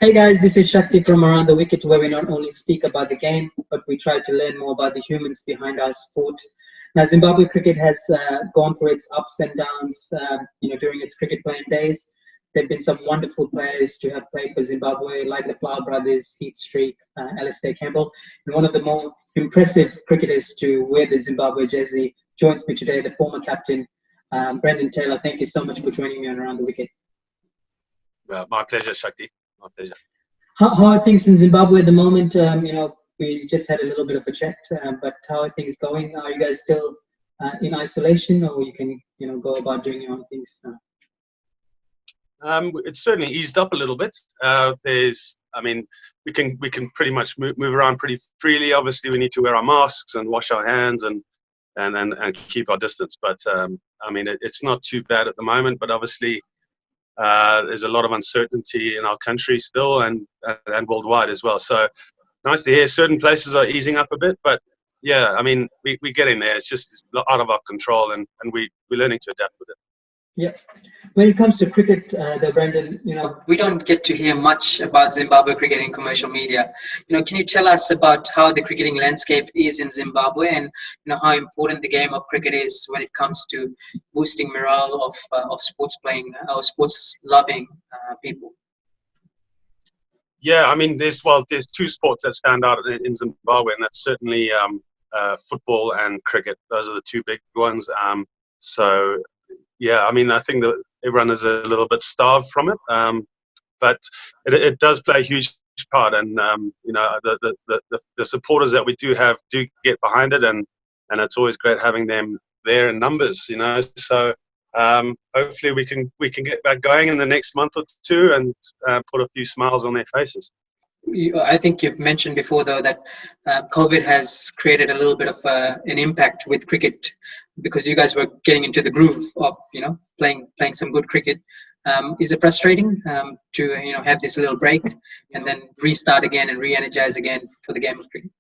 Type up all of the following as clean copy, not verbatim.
Hey guys, this is Shakti from Around the Wicket, where we not only speak about the game, but we try to learn more about the humans behind our sport. Now, Zimbabwe cricket has gone through its ups and downs, during its cricket playing days. There have been some wonderful players to have played for Zimbabwe, like the Flower Brothers, Heat Streak, Alistair Campbell. And one of the more impressive cricketers to wear the Zimbabwe jersey joins me today, the former captain, Brendan Taylor. Thank you so much for joining me on Around the Wicket. My pleasure, Shakti. My pleasure. How are things in Zimbabwe at the moment? We just had a little bit of a chat, but how are things going? Are you guys still in isolation, or you can go about doing your own things now? It's certainly eased up a little bit. We can pretty much move around pretty freely. Obviously, we need to wear our masks and wash our hands and keep our distance. But it's not too bad at the moment. But obviously, there's a lot of uncertainty in our country still and worldwide as well. So nice to hear certain places are easing up a bit. But yeah, we get in there. It's just out of our control, and we're learning to adapt with it. Yeah. When it comes to cricket, though, Brendan, we don't get to hear much about Zimbabwe cricket in commercial media. Can you tell us about how the cricketing landscape is in Zimbabwe, and how important the game of cricket is when it comes to boosting morale of sports playing or sports loving people? Yeah, there's two sports that stand out in Zimbabwe, and that's certainly football and cricket. Those are the two big ones. Yeah, I think that everyone is a little bit starved from it, but it does play a huge part, and the supporters that we do have do get behind it, and it's always great having them there in numbers, So hopefully we can get back going in the next month or two and put a few smiles on their faces. I think you've mentioned before, though, that COVID has created a little bit of an impact with cricket, because you guys were getting into the groove of playing some good cricket. Is it frustrating to have this little break and then restart again and re-energize again for the game of cricket?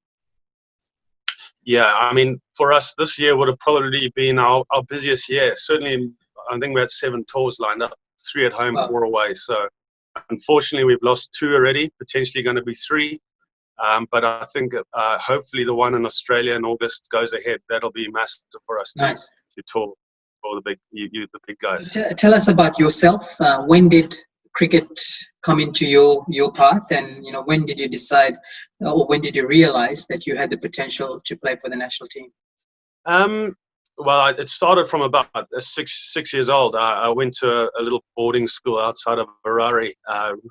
Yeah, for us this year would have probably been our busiest year. Certainly, I think we had 7 tours lined up, 3 at home, 4 away. So unfortunately, we've lost 2 already, potentially going to be 3. But I think hopefully the one in Australia in August goes ahead. That'll be massive for us to tour for the big guys. Tell us about yourself. When did cricket come into your path, and when did you decide, or when did you realize that you had the potential to play for the national team? Well, it started from about 6 years old. I went to a little boarding school outside of Harare,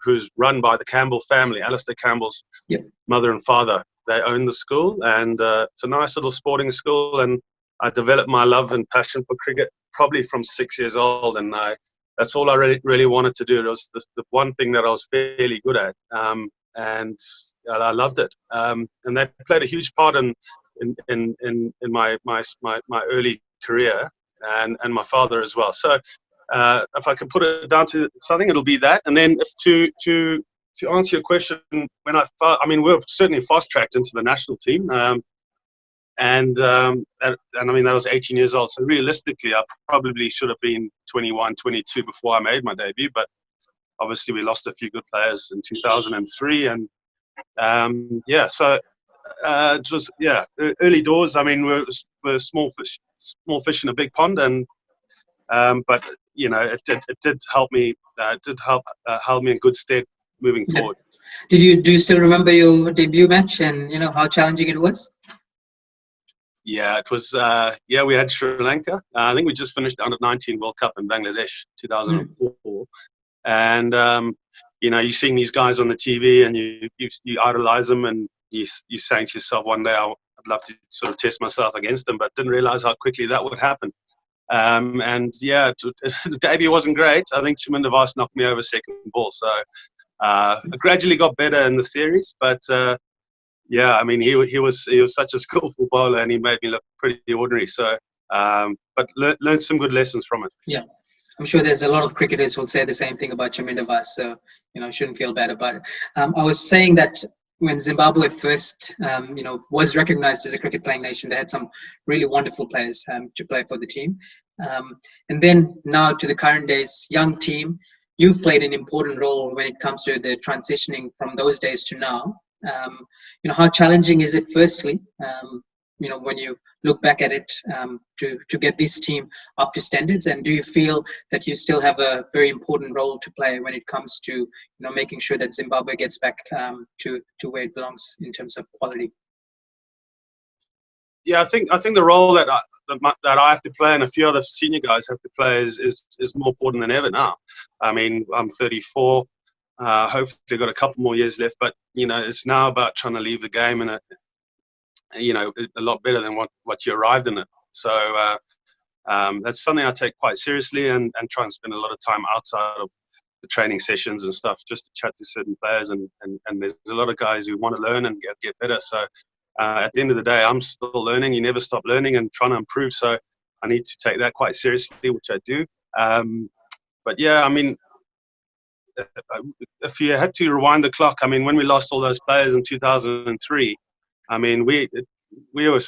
who's run by the Campbell family, Alistair Campbell's mother and father. They own the school, and it's a nice little sporting school. And I developed my love and passion for cricket probably from 6 years old, and that's all I really wanted to do. It was the one thing that I was fairly good at, and I loved it. And that played a huge part in my early career, and my father as well. So if I can put it down to something, it'll be that. And then to answer your question, when we were certainly fast-tracked into the national team, and that was 18 years old. So realistically, I probably should have been 21, 22 before I made my debut, but obviously we lost a few good players in 2003, and so it was early doors. We're small fish in a big pond, and but it did help me. It did help held me in good stead moving forward. Do you still remember your debut match, and how challenging it was? Yeah, it was. We had Sri Lanka. I think we just finished the under-19 World Cup in Bangladesh, 2004, and you're seeing these guys on the TV, and you idolize them, and you're saying to yourself, one day I'd love to sort of test myself against them, but didn't realize how quickly that would happen. The debut wasn't great. I think Chaminda Vaas knocked me over second ball, so I gradually got better in the series, but he was such a skillful bowler, and he made me look pretty ordinary. So, but learned some good lessons from it. Yeah, I'm sure there's a lot of cricketers who'll say the same thing about Chaminda Vaas, so shouldn't feel bad about it. I was saying that when Zimbabwe first, was recognized as a cricket playing nation, they had some really wonderful players to play for the team. And then now to the current days, young team, you've played an important role when it comes to the transitioning from those days to now. How challenging is it, firstly, when you look back at it, to get this team up to standards? And do you feel that you still have a very important role to play when it comes to making sure that Zimbabwe gets back to where it belongs in terms of quality? Yeah, I think the role that I have to play and a few other senior guys have to play is more important than ever now. I mean, I'm 34. Hopefully, got a couple more years left. But it's now about trying to leave the game in a lot better than what you arrived in it. So that's something I take quite seriously, and try and spend a lot of time outside of the training sessions and stuff, just to chat to certain players. And there's a lot of guys who want to learn and get better. So at the end of the day, I'm still learning. You never stop learning and trying to improve. So I need to take that quite seriously, which I do. But yeah, I mean, if you had to rewind the clock, I mean, when we lost all those players in 2003, I mean, we were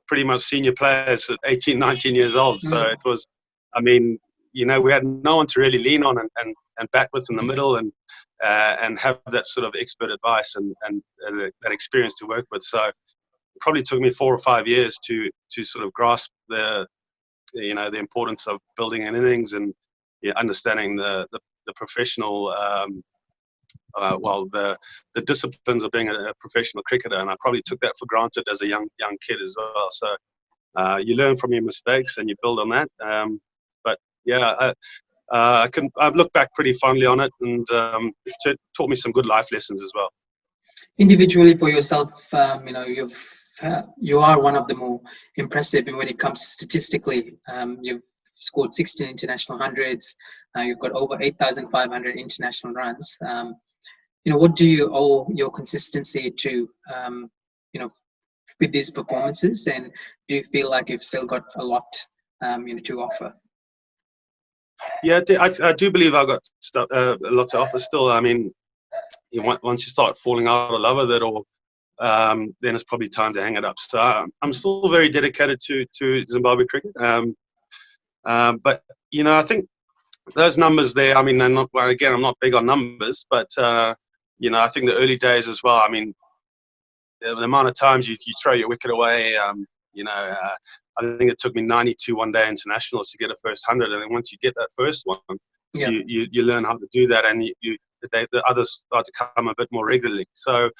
pretty much senior players at 18, 19 years old. So it was, I mean, we had no one to really lean on and back with in the middle, and have that sort of expert advice and that experience to work with. So it probably took me 4 or 5 years to sort of grasp the importance of building an innings and understanding the professional, the disciplines of being a professional cricketer. And I probably took that for granted as a young kid as well. So you learn from your mistakes and you build on that. But yeah, I've looked back pretty fondly on it, and it's taught me some good life lessons as well. Individually for yourself, you are one of the more impressive when it comes statistically. You've scored 16 international hundreds. You've got over 8,500 international runs. What do you owe your consistency to, with these performances? And do you feel like you've still got a lot, to offer? Yeah, I do believe I've got a lot to offer still. I mean, once you start falling out of love with it, or then it's probably time to hang it up. So I'm still very dedicated to Zimbabwe cricket. But I think those numbers there, I mean, I'm not big on numbers, but I think the early days as well. I mean, the amount of times you throw your wicket away, I think it took me 92 one-day internationals to get a first 100, and then once you get that first one, you learn how to do that, and the others start to come a bit more regularly. So,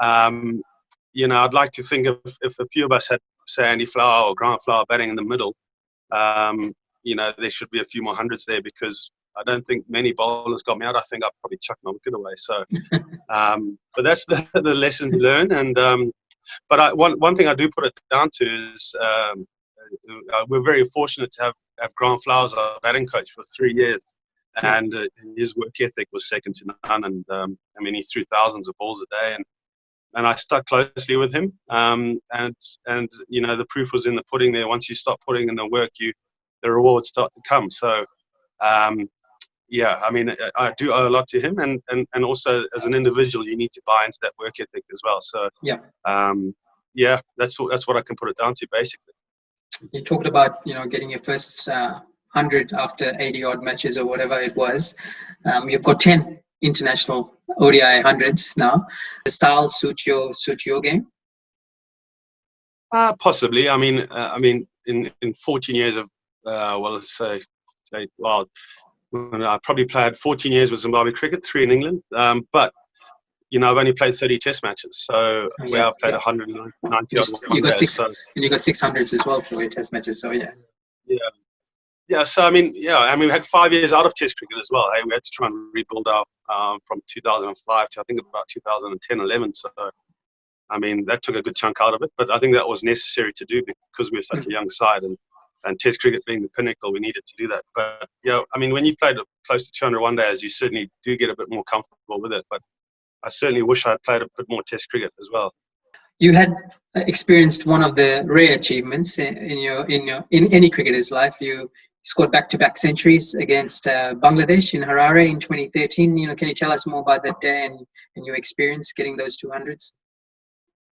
I'd like to think if a few of us had, say, Andy Flower or Grant Flower batting in the middle, there should be a few more hundreds there, because I don't think many bowlers got me out. I think I'd probably chuck my wicket away. So, but that's the lesson to learn. And but one thing I do put it down to is we're very fortunate to have Grant Flower as our batting coach for 3 years, and his work ethic was second to none. And I mean, he threw thousands of balls a day, and I stuck closely with him. And the proof was in the pudding there. Once you start putting in the work, the rewards start to come. So, I mean, I do owe a lot to him, and also as an individual, you need to buy into that work ethic as well. So, that's what I can put it down to, basically. You talked about getting your first 100 after 80 odd matches or whatever it was. You've got 10 international ODI hundreds now. The style suit your game? Possibly. I mean, in 14 years of I probably played 14 years with Zimbabwe cricket, 3 in England. But I've only played 30 Test matches, so I've played 190. You got 6, and you got 600s as well for your Test matches. So yeah. So I mean, we had 5 years out of Test cricket as well. We had to try and rebuild our from 2005 to I think about 2010-11. So I mean, that took a good chunk out of it, but I think that was necessary to do because we were such a young side, and Test cricket being the pinnacle, we needed to do that. But I mean, when you played close to 200 one days, you certainly do get a bit more comfortable with it. But I certainly wish I'd played a bit more Test cricket as well. You had experienced one of the rare achievements in any cricketer's life. You scored back-to-back centuries against Bangladesh in Harare in 2013. Can you tell us more about that day and your experience getting those 200s?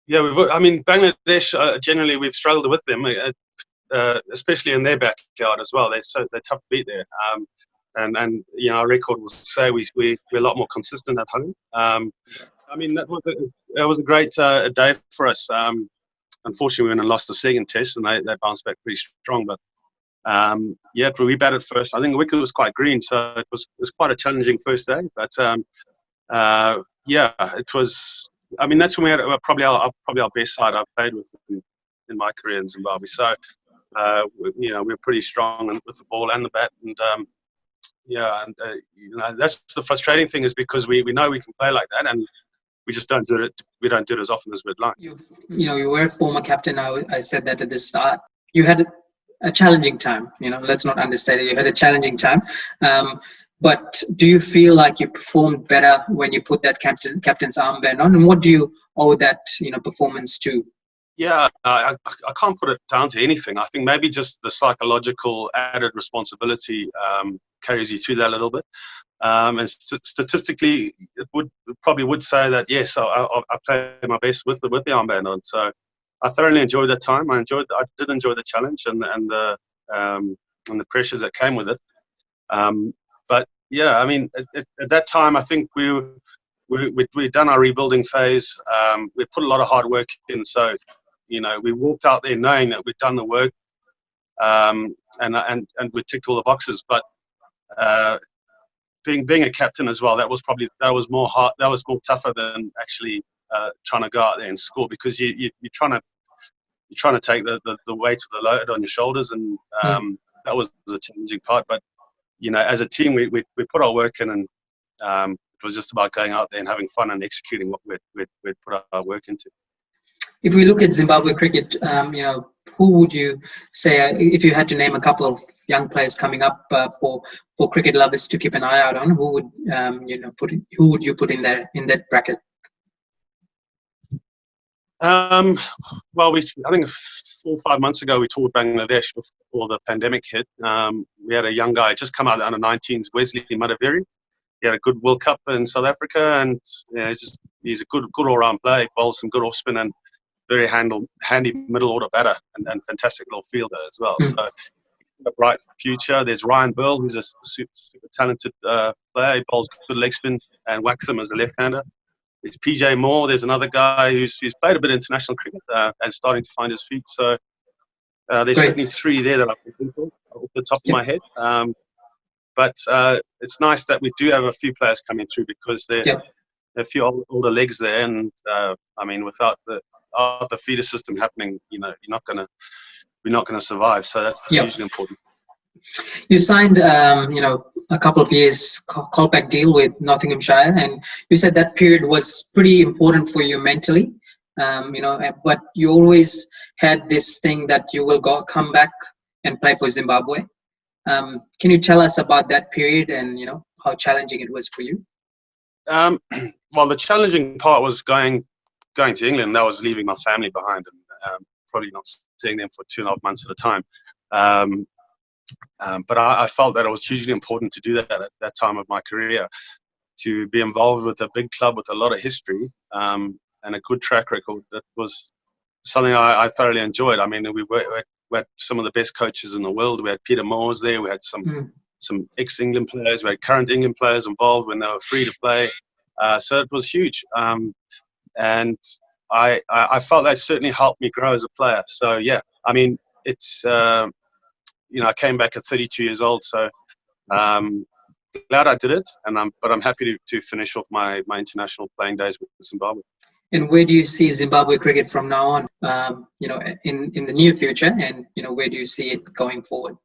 Yeah, Bangladesh, generally we've struggled with them, especially in their backyard as well. They're tough to beat there. and you know, our record will say we're a lot more consistent at home. I mean, that was a great day for us. Unfortunately, we went and lost the second test, and they bounced back pretty strong. But yeah, we batted first. I think the wicket was quite green, so it was quite a challenging first day. But yeah, it was. I mean, that's when we had probably our best side I've played with in my career in Zimbabwe. So you know, we're pretty strong with the ball and the bat, and yeah, and you know, that's the frustrating thing, is because we know we can play like that, and we just don't do it. We don't do it as often as we'd like. You know, you were a former captain. I said that at the start. You had a challenging time. You know, let's not understate it. You had a challenging time. But do you feel like you performed better when you put that captain's armband on? And what do you owe that, you know, performance to? Yeah, I can't put it down to anything. I think maybe just the psychological added responsibility carries you through that a little bit. And statistically, it probably would say that yes, I played my best with the armband on. So I thoroughly enjoyed that time. I did enjoy the challenge and the pressures that came with it. But yeah, I mean, at that time, I think we'd done our rebuilding phase. We put a lot of hard work in. So you know, we walked out there knowing that we'd done the work, and we ticked all the boxes. But being a captain as well, that was more hard. That was more tougher than actually trying to go out there and score, because you're trying to take the weight of the load on your shoulders, and that was the challenging part. But you know, as a team, we put our work in, and it was just about going out there and having fun and executing what we'd put our work into. If we look at Zimbabwe cricket, you know, who would you say, if you had to name a couple of young players coming up for cricket lovers to keep an eye out on, who would you know, who would you put in that bracket? Well, I think 4 or 5 months ago we toured Bangladesh before the pandemic hit. We had a young guy just come out of the under-19s, Wesley Madaveri. He had a good World Cup in South Africa, and you know, he's a good all-round player. He bowls some good off-spin and very handy middle order batter, and fantastic little fielder as well. So a bright future. There's Ryan Burl, who's a super talented player. He bowls good leg spin and whacks him as a left-hander. There's PJ Moore. There's another guy who's played a bit of international cricket and starting to find his feet. So there's certainly 3 there that I can think of off the top of my head. But it's nice that we do have a few players coming through, because there are a few older legs there, and I mean, without the feeder system happening, you know, we're not gonna survive. So that's hugely important. You signed, you know, a couple of years Kolpak deal with Nottinghamshire, and you said that period was pretty important for you mentally. You know, but you always had this thing that you will come back and play for Zimbabwe. Can you tell us about that period, and you know, how challenging it was for you? Well, the challenging part was going to England. That was leaving my family behind, and probably not seeing them for 2.5 months at a time. But I felt that it was hugely important to do that at that time of my career, to be involved with a big club with a lot of history and a good track record. That was something I thoroughly enjoyed. I mean, we had some of the best coaches in the world. We had Peter Moores there. We had some ex-England players. We had current England players involved when they were free to play. So it was huge. And I felt that certainly helped me grow as a player. So yeah, I mean, it's you know, I came back at 32 years old, so glad I did it, but I'm happy to finish off my international playing days with Zimbabwe. And where do you see Zimbabwe cricket from now on? You know, in the near future, and you know, where do you see it going forward?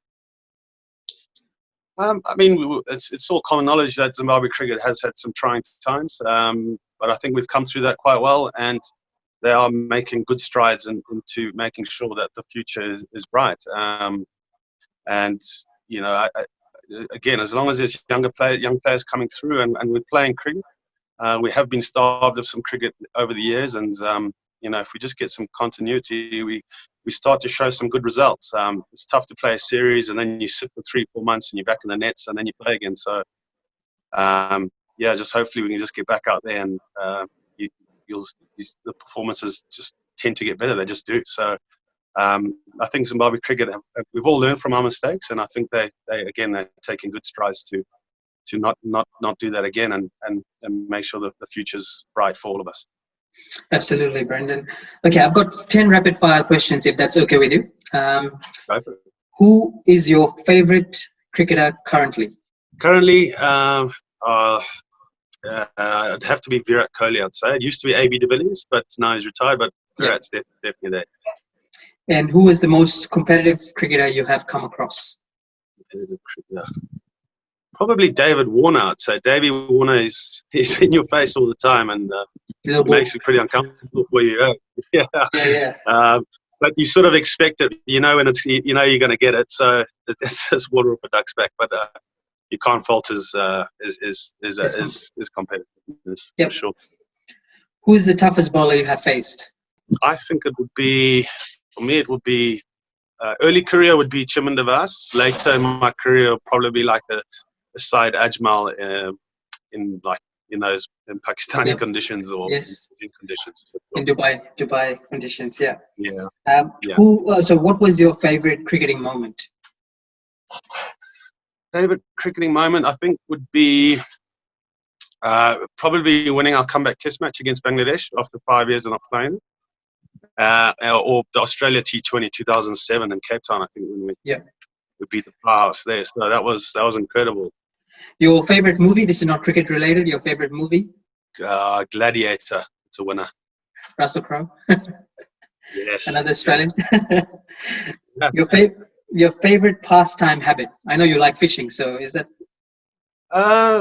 I mean, it's all common knowledge that Zimbabwe cricket has had some trying times, but I think we've come through that quite well, and they are making good strides into making sure that the future is bright. And you know, again, as long as there's young players coming through, and we're playing cricket, we have been starved of some cricket over the years, and you know, if we just get some continuity, we start to show some good results. It's tough to play a series and then you sit for 3-4 months and you're back in the nets and then you play again. So yeah, just hopefully we can just get back out there, and the performances just tend to get better. They just do. So I think Zimbabwe cricket, we've all learned from our mistakes, and I think they're taking good strides to not do that again, and make sure that the future's bright for all of us. Absolutely, Brendan. Okay, I've got 10 rapid fire questions, if that's okay with you. Who is your favorite cricketer currently? Currently, it'd have to be Virat Kohli, I'd say. It used to be AB de Villiers, but now he's retired, but Virat's definitely there. And who is the most competitive cricketer you have come across? Probably David Warner, I'd say. Davey Warner, he's in your face all the time, and makes it pretty uncomfortable for you. Yeah. But you sort of expect it, when it's, you're going to get it. So it's just water off a duck's back. But you can't fault his competitiveness, for sure. Who's the toughest bowler you have faced? I think it would be, for me, early career would be Chiman Devas. Later in my career, probably be like a Syed Ajmal in Pakistani conditions or in conditions. In Dubai conditions, yeah. So what was your favorite cricketing moment? Favorite cricketing moment, I think, would be probably winning our comeback test match against Bangladesh after 5 years of not playing. Or the Australia T20 2007 in Cape Town, I think, when we beat the Powerhouse there. So that was incredible. Your favorite movie? This is not cricket related. Your favorite movie? Gladiator. It's a winner. Russell Crowe. Yes. Another Australian. Your favorite pastime habit? I know you like fishing, so is that?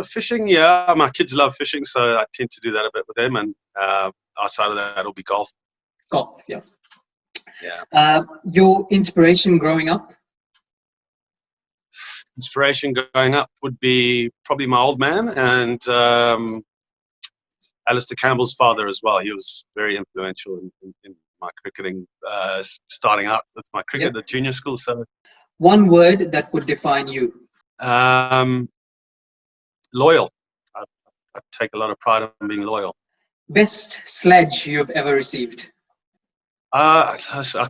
Fishing, yeah. My kids love fishing, so I tend to do that a bit with them. And outside of that, it'll be golf. Golf, yeah. Your inspiration growing up? Inspiration growing up would be probably my old man and Alistair Campbell's father as well. He was very influential in my cricketing, starting out with my cricket at junior school. So, one word that would define you? Loyal. I take a lot of pride in being loyal. Best sledge you've ever received? I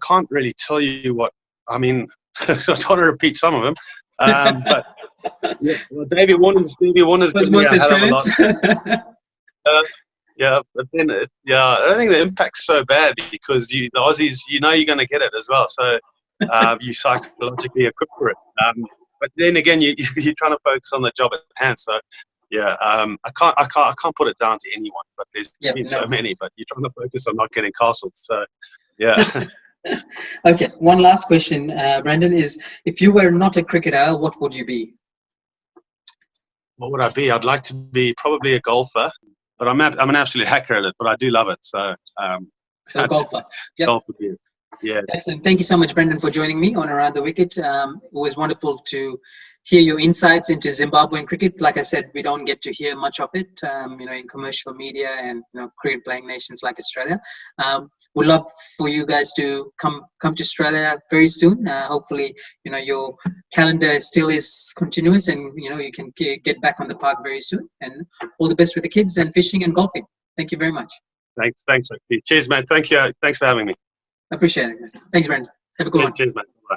can't really tell you what. I mean, I don't want to repeat some of them. But Davey Warner's been most a hell of a lot. Australians. But then I don't think the impact's so bad because the Aussies, you're going to get it as well. So you psychologically equipped for it. But then again, you're trying to focus on the job at hand. So I can't put it down to anyone. But there's been so many. But you're trying to focus on not getting castled. So yeah. Okay, one last question, Brendan, is if you were not a cricketer, what would you be? What would I be? I'd like to be probably a golfer, but I'm an absolute hacker at it, but I do love it. So, so golfer. Yep. Golf would be it. Yeah. Excellent. Thank you so much, Brendan, for joining me on Around the Wicket. It was wonderful to hear your insights into Zimbabwean cricket. Like I said, we don't get to hear much of it, in commercial media and cricket playing nations like Australia. We'd love for you guys to come to Australia very soon. Hopefully, your calendar still is continuous, and you can get back on the park very soon. And all the best with the kids and fishing and golfing. Thank you very much. Thanks. Cheers, man. Thank you. Thanks for having me. Appreciate it, man. Thanks, Brendan. Have a good one. Cheers, man. Bye.